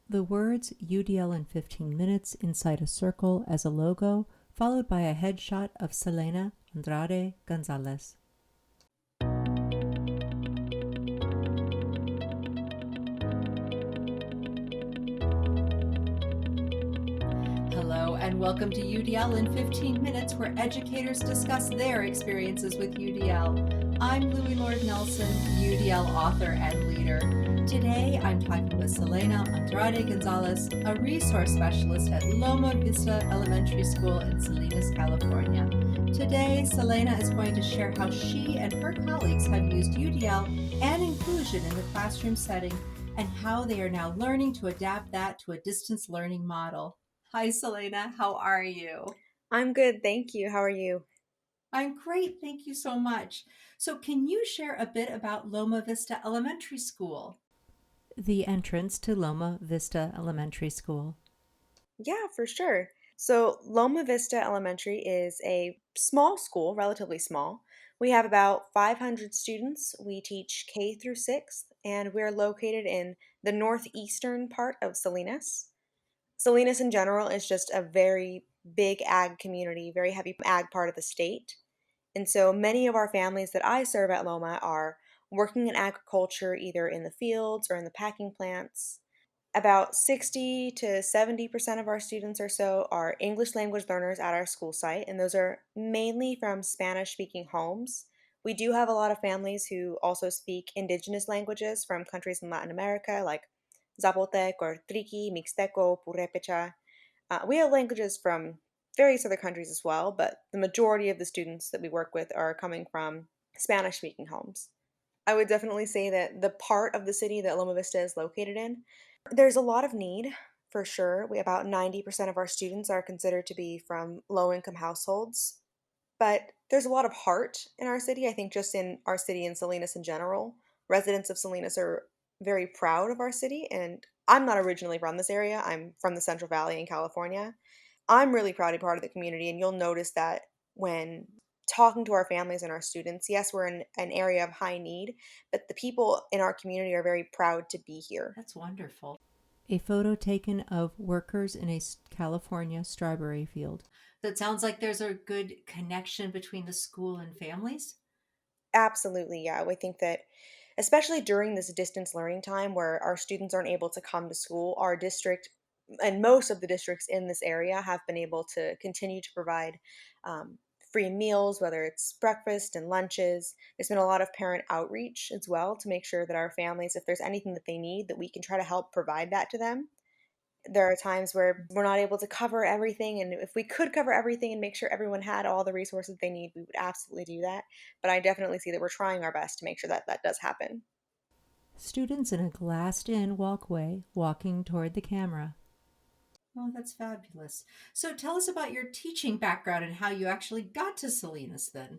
The words UDL in 15 minutes inside a circle as a logo, followed by a headshot of Selena Andrade Gonzalez. Hello and welcome to UDL in 15 minutes, where educators discuss their experiences with UDL. I'm Louie Lord Nelson, UDL author and leader. Today I'm talking with Selena Andrade Gonzales, a resource specialist at Loma Vista Elementary School in Salinas, California. Today, Selena is going to share how she and her colleagues have used UDL and inclusion in the classroom setting and how they are now learning to adapt that to a distance learning model. Hi, Selena. How are you? I'm good, thank you. How are you? I'm great. Thank you so much. So, can you share a bit about Loma Vista Elementary School? The entrance to Loma Vista Elementary School. Yeah, for sure. So, Loma Vista Elementary is a small school, relatively small. We have about 500 students. We teach K through 6th, and we're located in the northeastern part of Salinas. Salinas in general is just a very big ag community, very heavy ag part of the state. And so many of our families that I serve at Loma are working in agriculture, either in the fields or in the packing plants. About 60 to 70% of our students or so are English language learners at our school site, and those are mainly from Spanish speaking homes. We do have a lot of families who also speak indigenous languages from countries in Latin America, like Zapotec or Triqui, Mixteco, Purepecha. We have languages from various other countries as well, but the majority of the students that we work with are coming from Spanish speaking homes. I would definitely say that the part of the city that Loma Vista is located in, there's a lot of need for sure. We about 90% of our students are considered to be from low income households, but there's a lot of heart in our city. I think just in our city and Salinas in general, residents of Salinas are very proud of our city. And I'm not originally from this area. I'm from the Central Valley in California. I'm really proud to be part of the community, and you'll notice that when talking to our families and our students, yes, we're in an area of high need, but the people in our community are very proud to be here. That's wonderful. A photo taken of workers in a California strawberry field. So it sounds like there's a good connection between the school and families. Absolutely, yeah. We think that, especially during this distance learning time where our students aren't able to come to school, our district and most of the districts in this area have been able to continue to provide um, free meals, whether it's breakfast and lunches. There's been a lot of parent outreach as well to make sure that our families, if there's anything that they need, that we can try to help provide that to them. There are times where we're not able to cover everything, and if we could cover everything and make sure everyone had all the resources they need, we would absolutely do that. But I definitely see that we're trying our best to make sure that that does happen. Students in a glassed in walkway walking toward the camera. Oh, that's fabulous. So tell us about your teaching background and how you actually got to Salinas then.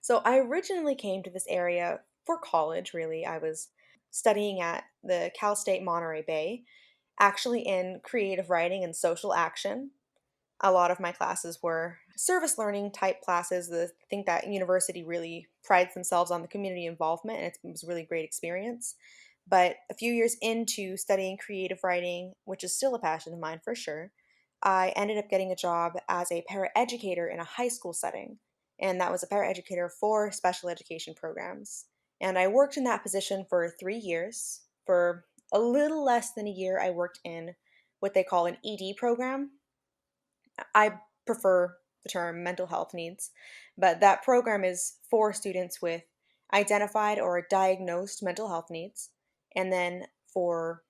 So I originally came to this area for college, really. I was studying at the Cal State Monterey Bay, actually in creative writing and social action. A lot of my classes were service learning type classes. I think that university really prides themselves on the community involvement, and it was a really great experience. But a few years into studying creative writing, which is still a passion of mine for sure, I ended up getting a job as a paraeducator in a high school setting. And that was a paraeducator for special education programs. And I worked in that position for 3 years. For a little less than a year, I worked in what they call an ED program. I prefer the term mental health needs, but that program is for students with identified or diagnosed mental health needs. And then for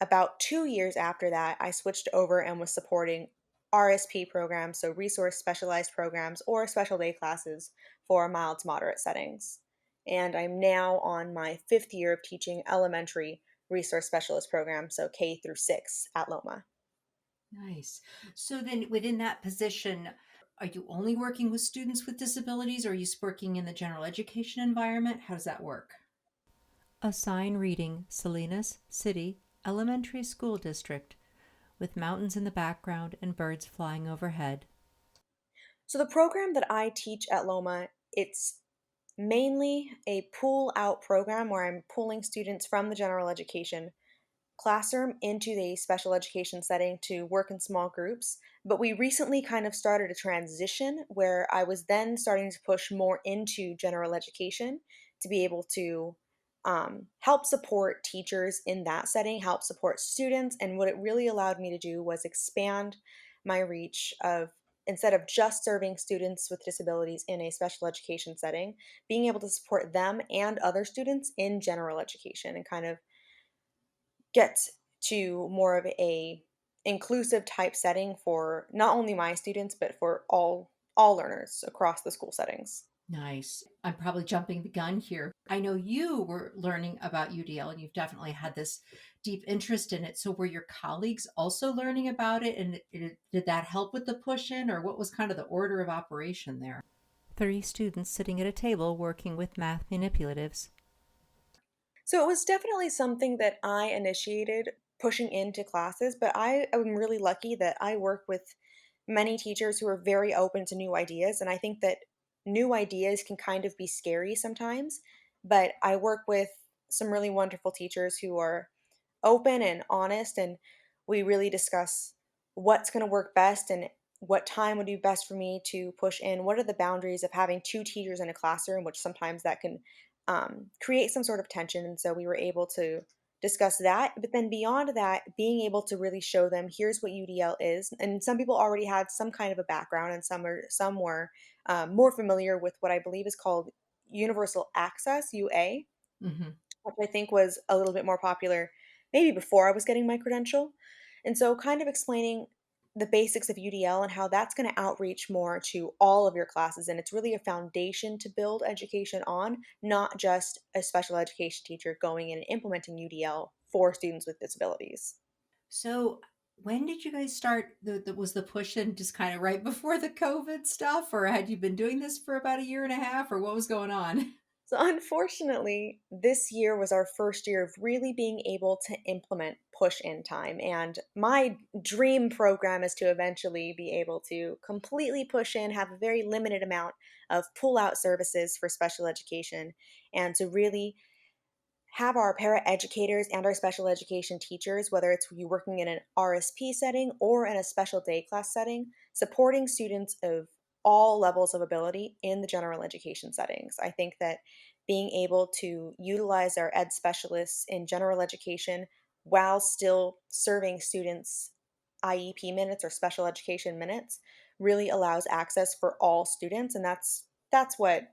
about 2 years after that, I switched over and was supporting RSP programs, so resource specialized programs or special day classes for mild to moderate settings. And I'm now on my 5th year of teaching elementary resource specialist program, so K through 6 at Loma. Nice. So then within that position, are you only working with students with disabilities or are you working in the general education environment? How does that work? A sign reading Salinas City Elementary School District with mountains in the background and birds flying overhead. So the program that I teach at Loma, it's mainly a pull out program where I'm pulling students from the general education classroom into the special education setting to work in small groups. But we recently kind of started a transition where I was then starting to push more into general education to be able to help support teachers in that setting, help support students. And what it really allowed me to do was expand my reach of instead of just serving students with disabilities in a special education setting, being able to support them and other students in general education and kind of get to more of a inclusive type setting for not only my students but for all learners across the school settings. Nice. I'm probably jumping the gun here. I know you were learning about UDL and you've definitely had this deep interest in it. So were your colleagues also learning about it? And did that help with the push in, or what was kind of the order of operation there? 30 students sitting at a table working with math manipulatives. So it was definitely something that I initiated pushing into classes, but I am really lucky that I work with many teachers who are very open to new ideas. And I think that new ideas can kind of be scary sometimes, but I work with some really wonderful teachers who are open and honest, and we really discuss what's going to work best and what time would be best for me to push in. What are the boundaries of having two teachers in a classroom, which sometimes that can create some sort of tension. And so we were able to discuss that. But then beyond that, being able to really show them here's what UDL is. And some people already had some kind of a background, and some were more familiar with what I believe is called Universal Access (UA), Hmm. which I think was a little bit more popular maybe before I was getting my credential. And so, kind of explaining the basics of UDL and how that's going to outreach more to all of your classes. And it's really a foundation to build education on, not just a special education teacher going in and implementing UDL for students with disabilities. So when did you guys start was the push in just kind of right before the COVID stuff, or had you been doing this for about a year and a half, or what was going on? So, unfortunately, this year was our first year of really being able to implement push in time. And my dream program is to eventually be able to completely push in, have a very limited amount of pull out services for special education, and to really have our para educators and our special education teachers, whether it's you working in an RSP setting or in a special day class setting, supporting students of all levels of ability in the general education settings. I think that being able to utilize our ed specialists in general education while still serving students IEP minutes or special education minutes really allows access for all students, and that's what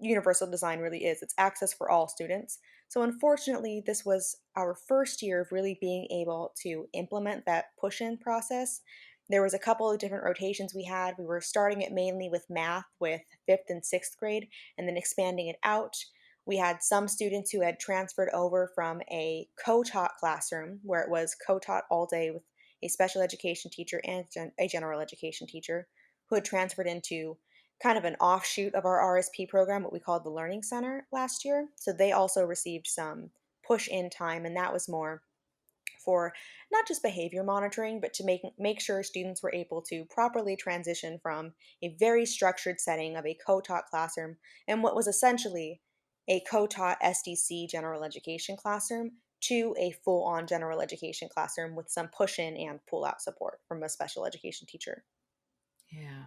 universal design really is. It's access for all students. So, unfortunately, this was our first year of really being able to implement that push in process. There was a couple of different rotations we had. We were starting it mainly with math with fifth and sixth grade and then expanding it out. We had some students who had transferred over from a co taught classroom where it was co taught all day with a special education teacher and a general education teacher who had transferred into kind of an offshoot of our RSP program, what we called the Learning Center last year. So they also received some push in time, and that was more for not just behavior monitoring, but to make sure students were able to properly transition from a very structured setting of a co-taught classroom and what was essentially a co-taught SDC general education classroom to a full-on general education classroom with some push-in and pull-out support from a special education teacher. Yeah.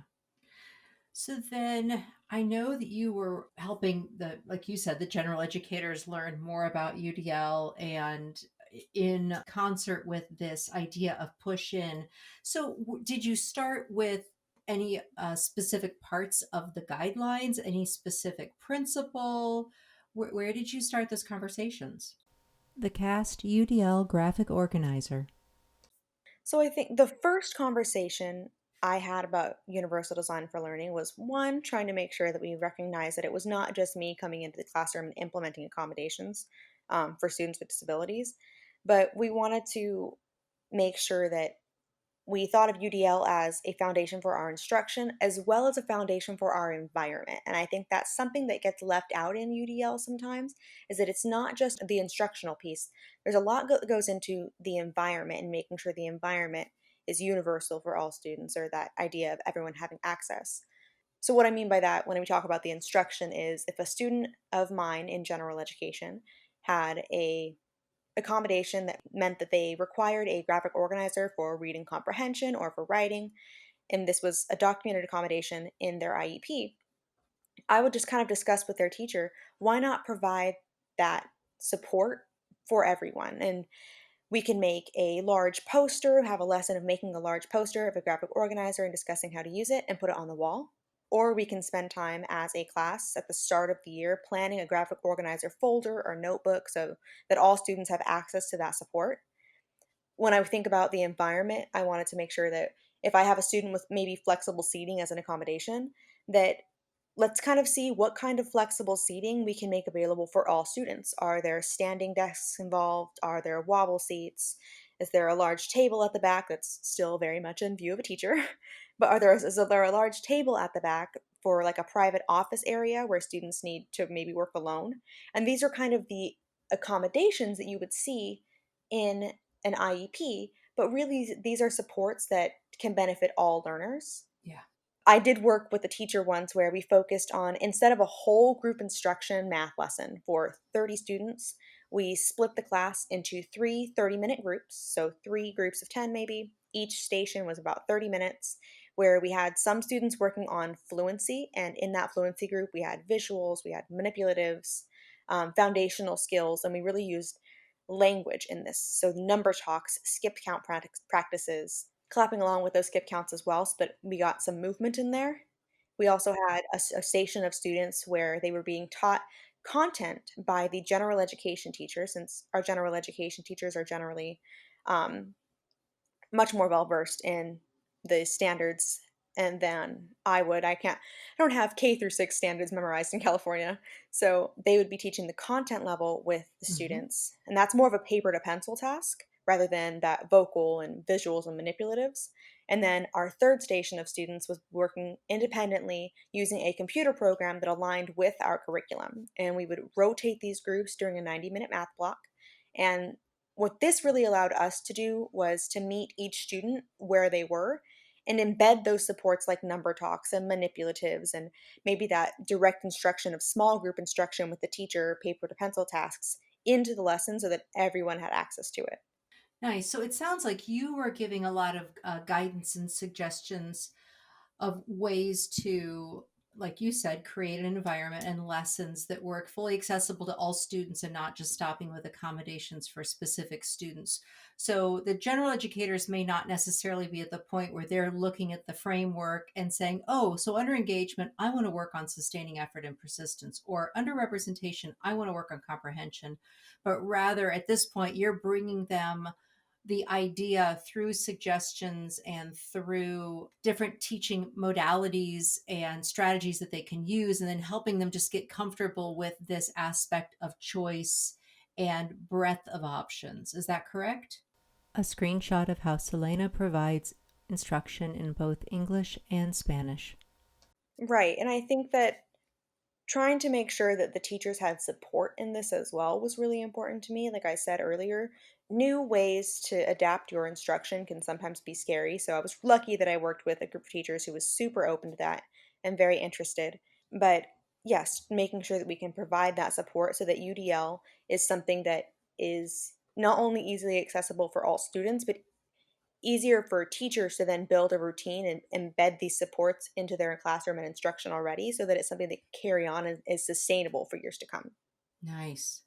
So then I know that you were helping like you said, the general educators learn more about UDL and in concert with this idea of push in. So did you start with any specific parts of the guidelines, any specific principle? Where did you start those conversations? The CAST UDL graphic organizer. So I think the first conversation I had about universal design for learning was one, trying to make sure that we recognize that it was not just me coming into the classroom and implementing accommodations for students with disabilities, but we wanted to make sure that we thought of UDL as a foundation for our instruction as well as a foundation for our environment. And I think that's something that gets left out in UDL sometimes is that it's not just the instructional piece. There's a lot that goes into the environment and making sure the environment is universal for all students or that idea of everyone having access. So what I mean by that when we talk about the instruction is if a student of mine in general education had a accommodation that meant that they required a graphic organizer for reading comprehension or for writing, and this was a documented accommodation in their IEP. I would just kind of discuss with their teacher, why not provide that support for everyone? And we can make a large poster, have a lesson of making a large poster of a graphic organizer and discussing how to use it and put it on the wall. Or we can spend time as a class at the start of the year planning a graphic organizer folder or notebook so that all students have access to that support. When I think about the environment, I wanted to make sure that if I have a student with maybe flexible seating as an accommodation, that let's kind of see what kind of flexible seating we can make available for all students. Are there standing desks involved? Are there wobble seats? Is there a large table at the back that's still very much in view of a teacher? But is there a large table at the back for like a private office area where students need to maybe work alone? And these are kind of the accommodations that you would see in an IEP, but really these are supports that can benefit all learners. Yeah. I did work with a teacher once where we focused on, instead of a whole group instruction math lesson for 30 students, we split the class into three 30-minute groups. So three groups of 10 maybe. Each station was about 30 minutes, where we had some students working on fluency. And in that fluency group, we had visuals, we had manipulatives, foundational skills, and we really used language in this. So number talks, skip count practices, clapping along with those skip counts as well so that we got some movement in there. We also had a station of students where they were being taught content by the general education teacher, since our general education teachers are generally um, much more well versed in the standards and than I would. I don't have K through 6 standards memorized in California. So they would be teaching the content level with the Hmm. students. And that's more of a paper to pencil task rather than that vocal and visuals and manipulatives. And then our third station of students was working independently using a computer program that aligned with our curriculum. And we would rotate these groups during a 90-minute math block. And what this really allowed us to do was to meet each student where they were and embed those supports like number talks and manipulatives and maybe that direct instruction of small group instruction with the teacher, paper to pencil tasks into the lesson so that everyone had access to it. Nice. So it sounds like you were giving a lot of guidance and suggestions of ways to, like you said, create an environment and lessons that work fully accessible to all students and not just stopping with accommodations for specific students. So the general educators may not necessarily be at the point where they're looking at the framework and saying, oh, so under engagement, I want to work on sustaining effort and persistence, or under representation, I want to work on comprehension. But rather at this point, you're bringing them the idea through suggestions and through different teaching modalities and strategies that they can use, and then helping them just get comfortable with this aspect of choice and breadth of options. Is that correct? A screenshot of how Selena provides instruction in both English and Spanish. Right. And I think that trying to make sure that the teachers had support in this as well was really important to me. Like I said earlier, new ways to adapt your instruction can sometimes be scary. So I was lucky that I worked with a group of teachers who was super open to that and very interested. But yes, making sure that we can provide that support so that UDL is something that is not only easily accessible for all students, but easier for teachers to then build a routine and embed these supports into their classroom and instruction already so that it's something that can carry on and is sustainable for years to come. Nice.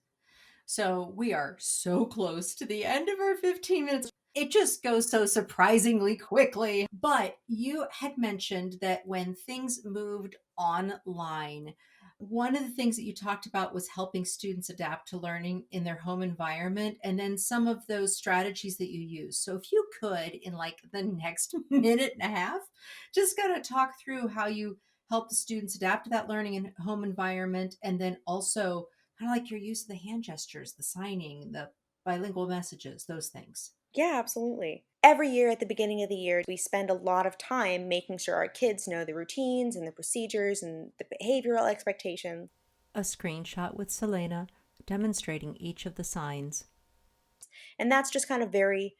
So we are so close to the end of our 15 minutes. It just goes so surprisingly quickly. But you had mentioned that when things moved online, one of the things that you talked about was helping students adapt to learning in their home environment and then some of those strategies that you use. So if you could, in like the next minute and a half, just kind of talk through how you help the students adapt to that learning in home environment, and then also kind of like your use of the hand gestures, the signing, the bilingual messages, those things. Yeah, absolutely. Every year at the beginning of the year, we spend a lot of time making sure our kids know the routines and the procedures and the behavioral expectations. A screenshot with Selena demonstrating each of the signs. And that's just kind of very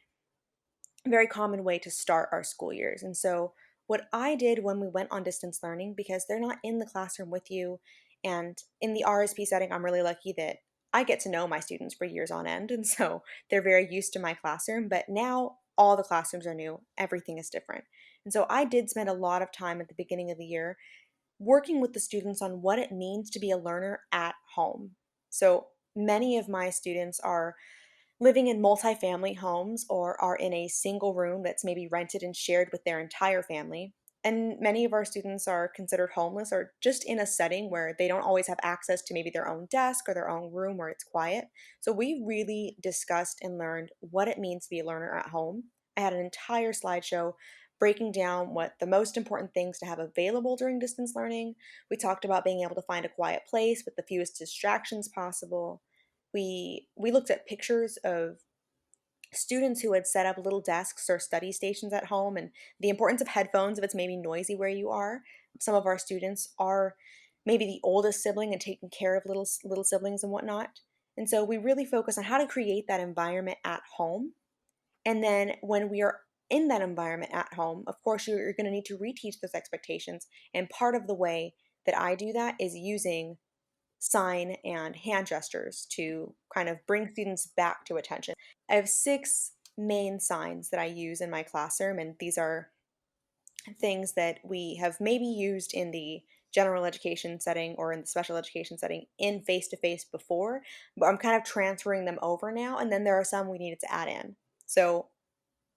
common way to start our school years. And so, what I did when we went on distance learning, because they're not in the classroom with you, and in the RSP setting, I'm really lucky that I get to know my students for years on end, and so they're very used to my classroom. But now all the classrooms are new, everything is different. And so I did spend a lot of time at the beginning of the year working with the students on what it means to be a learner at home. So many of my students are living in multifamily homes or are in a single room that's maybe rented and shared with their entire family. And many of our students are considered homeless or just in a setting where they don't always have access to maybe their own desk or their own room where it's quiet. So we really discussed and learned what it means to be a learner at home. I had an entire slideshow breaking down what the most important things to have available during distance learning. We talked about being able to find a quiet place with the fewest distractions possible. We looked at pictures of students who had set up little desks or study stations at home and the importance of headphones if it's maybe noisy where you are. Some of our students are maybe the oldest sibling and taking care of little siblings and whatnot. And so we really focus on how to create that environment at home. And then when we are in that environment at home, of course, you're going to need to reteach those expectations. And part of the way that I do that is using sign and hand gestures to kind of bring students back to attention. I have six main signs that I use in my classroom, and these are things that we have maybe used in the general education setting or in the special education setting in face to face before, but I'm kind of transferring them over now, and then there are some we needed to add in. So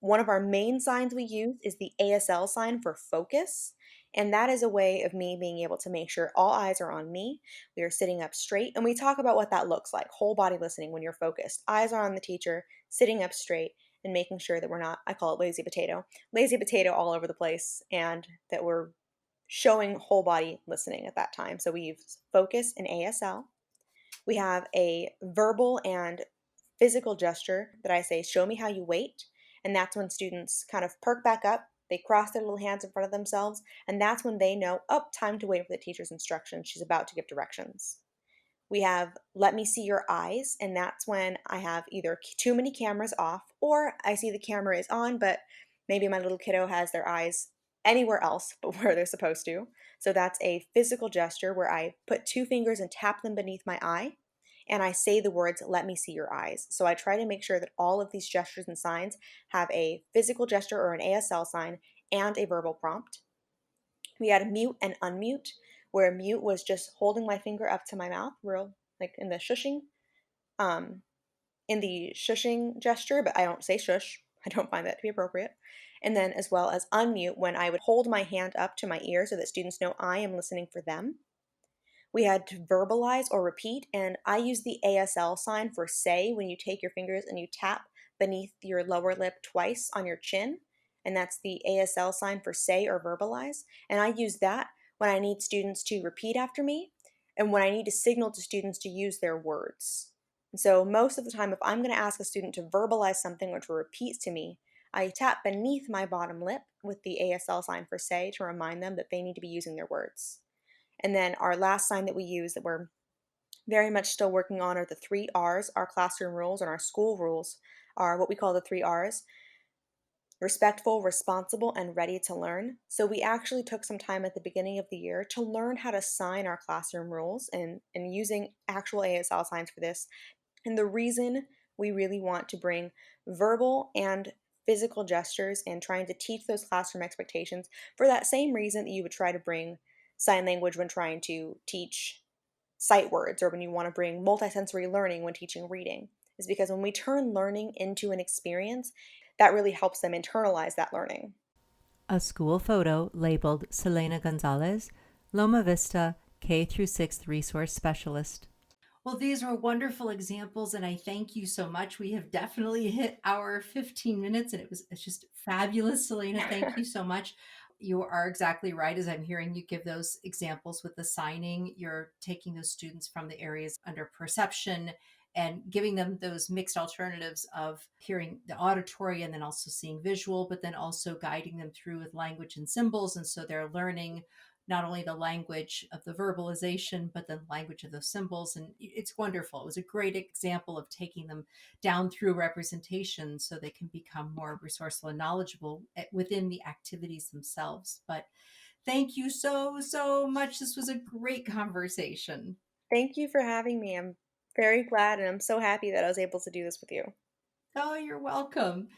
one of our main signs we use is the ASL sign for focus. And that is a way of me being able to make sure all eyes are on me. We are sitting up straight. And we talk about what that looks like whole body listening when you're focused. Eyes are on the teacher, sitting up straight, and making sure that we're not, I call it lazy potato all over the place, and that we're showing whole body listening at that time. So we use focus and ASL. We have a verbal and physical gesture that I say, show me how you wait. And that's when students kind of perk back up. They cross their little hands in front of themselves. And that's when they know, oh, time to wait for the teacher's instructions. She's about to give directions. We have let me see your eyes. And that's when I have either too many cameras off or I see the camera is on, but maybe my little kiddo has their eyes anywhere else but where they're supposed to. So that's a physical gesture where I put two fingers and tap them beneath my eye and I say the words, let me see your eyes. So I try to make sure that all of these gestures and signs have a physical gesture or an ASL sign and a verbal prompt. We had mute and unmute, where mute was just holding my finger up to my mouth, real like um, in the shushing gesture, but I don't say shush. I don't find that to be appropriate. And then as well as unmute when I would hold my hand up to my ear so that students know I am listening for them. We had to verbalize or repeat, and I use the ASL sign for say when you take your fingers and you tap beneath your lower lip twice on your chin, and that's the ASL sign for say or verbalize. And I use that when I need students to repeat after me and when I need to signal to students to use their words. And so, most of the time, if I'm going to ask a student to verbalize something or to repeat to me, I tap beneath my bottom lip with the ASL sign for say to remind them that they need to be using their words. And then our last sign that we use that we're very much still working on are the three R's. Our classroom rules and our school rules are what we call the three R's: respectful, responsible, and ready to learn. So we actually took some time at the beginning of the year to learn how to sign our classroom rules and using actual ASL signs for this. And the reason we really want to bring verbal and physical gestures and trying to teach those classroom expectations for that same reason that you would try to bring sign language when trying to teach sight words or when you want to bring multisensory learning when teaching reading is because when we turn learning into an experience, that really helps them internalize that learning. A school photo labeled Selena Gonzalez, Loma Vista K through 6th Resource Specialist. Well, these were wonderful examples, and I thank you so much. We have definitely hit our 15 minutes, and it's just fabulous, Selena. Thank you so much. You are exactly right. As I'm hearing you give those examples with the signing, you're taking those students from the areas under perception and giving them those mixed alternatives of hearing the auditory and then also seeing visual, but then also guiding them through with language and symbols. And so they're learning not only the language of the verbalization, but the language of those symbols. And it's wonderful. It was a great example of taking them down through representation so they can become more resourceful and knowledgeable within the activities themselves. But thank you so, so much. This was a great conversation. Thank you for having me. I'm Very glad, and I'm so happy that I was able to do this with you. Oh, you're welcome.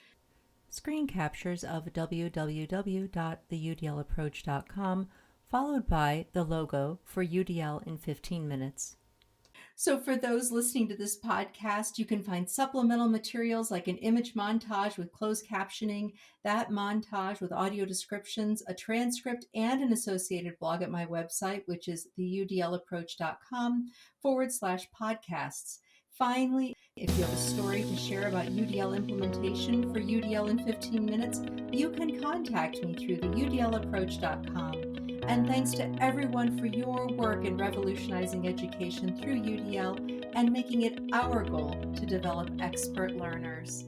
Screen captures of www.theudlapproach.com, followed by the logo for UDL in 15 minutes. So, for those listening to this podcast, you can find supplemental materials like an image montage with closed captioning, that montage with audio descriptions, a transcript, and an associated blog at my website, which is theudlapproach.com/podcasts. Finally, if you have a story to share about UDL implementation for UDL in 15 minutes, you can contact me through theudlapproach.com. And thanks to everyone for your work in revolutionizing education through UDL and making it our goal to develop expert learners.